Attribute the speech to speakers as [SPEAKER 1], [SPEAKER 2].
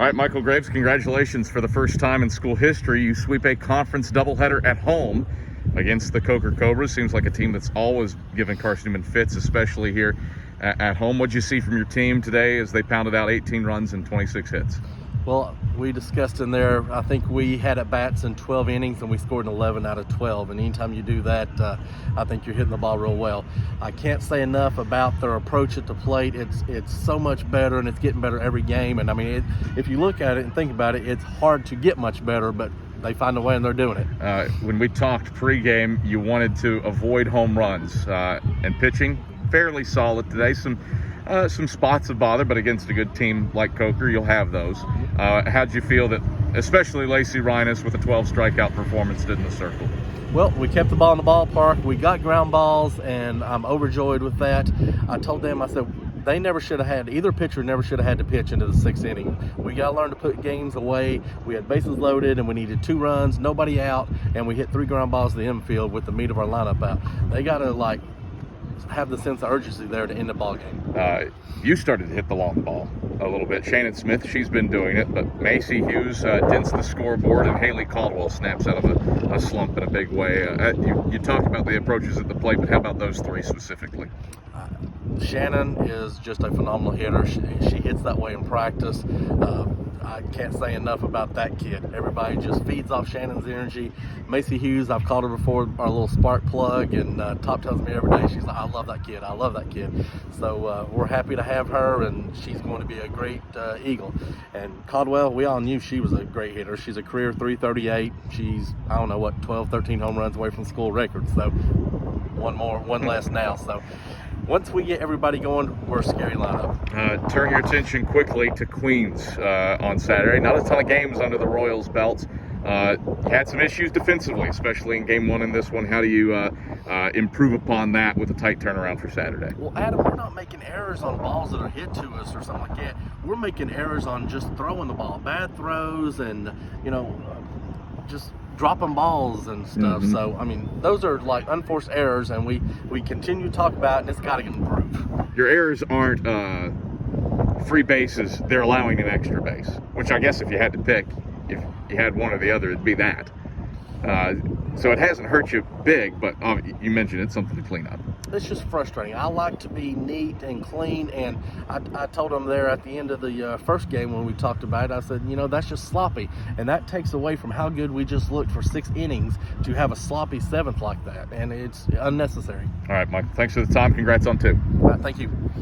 [SPEAKER 1] All right, Michael Graves, congratulations. For the first time in school history, you sweep a conference doubleheader at home against the Coker Cobras. Seems like a team that's always given Carson-Newman fits, especially here at home. What'd you see from your team today as they pounded out 18 runs and 26 hits?
[SPEAKER 2] Well, we discussed in there, I think we had at-bats in 12 innings and we scored an 11 out of 12. And anytime you do that, I think you're hitting the ball real well. I can't say enough about their approach at the plate. It's so much better, and it's getting better every game. And I mean, if you look at it and think about it, it's hard to get much better, but they find a way and they're doing it.
[SPEAKER 1] When we talked pregame, you wanted to avoid home runs, and pitching fairly solid today. Some spots of bother, but against a good team like Coker, you'll have those. How'd you feel that, especially Lacey Reines with a 12 strikeout performance, did in the circle?
[SPEAKER 2] Well, we kept the ball in the ballpark. We got ground balls, and I'm overjoyed with that. I told them, I said, they never should have had, either pitcher never should have had to pitch into the sixth inning. We got to learn to put games away. We had bases loaded, and we needed 2 runs, nobody out, and we hit 3 ground balls to the infield with the meat of our lineup out. They got to, have the sense of urgency there to end the ball game.
[SPEAKER 1] You started to hit the long ball a little bit. Shannon Smith, she's been doing it, but Macy Hughes dents the scoreboard, and Haley Caldwell snaps out of a slump in a big way. You talked about the approaches at the plate, but how about those 3 specifically?
[SPEAKER 2] Shannon is just a phenomenal hitter. She hits that way in practice. I can't say enough about that kid. Everybody just feeds off Shannon's energy. Macy Hughes, I've called her before our little spark plug, and Top tells me every day, she's like, I love that kid, I love that kid. So we're happy to have her, and she's going to be a great Eagle. And Caldwell, we all knew she was a great hitter. She's a career .338. She's, 12, 13 home runs away from school record. So one less now. So once we get everybody going, we're a scary lineup.
[SPEAKER 1] Turn your attention quickly to Queens on Saturday. Not a ton of games under the Royals' belts. You had some issues defensively, especially in Game 1 and this one. How do you improve upon that with a tight turnaround for Saturday?
[SPEAKER 2] Well, Adam, we're not making errors on balls that are hit to us or something like that. We're making errors on just throwing the ball, bad throws, and just dropping balls and stuff.
[SPEAKER 1] Mm-hmm.
[SPEAKER 2] So, I mean, those are like unforced errors, and we continue to talk about it, and it's got to improve.
[SPEAKER 1] Your errors aren't free bases. They're allowing an extra base, which I guess if you had to pick, if you had one or the other, it'd be that. So it hasn't hurt you big, but you mentioned it's something to clean up.
[SPEAKER 2] It's just frustrating. I like to be neat and clean, and I told them there at the end of the first game when we talked about it, I said, that's just sloppy, and that takes away from how good we just looked for 6 innings to have a sloppy 7th like that, and it's unnecessary.
[SPEAKER 1] All right, Mike, thanks for the time. Congrats on 2.
[SPEAKER 2] Thank you.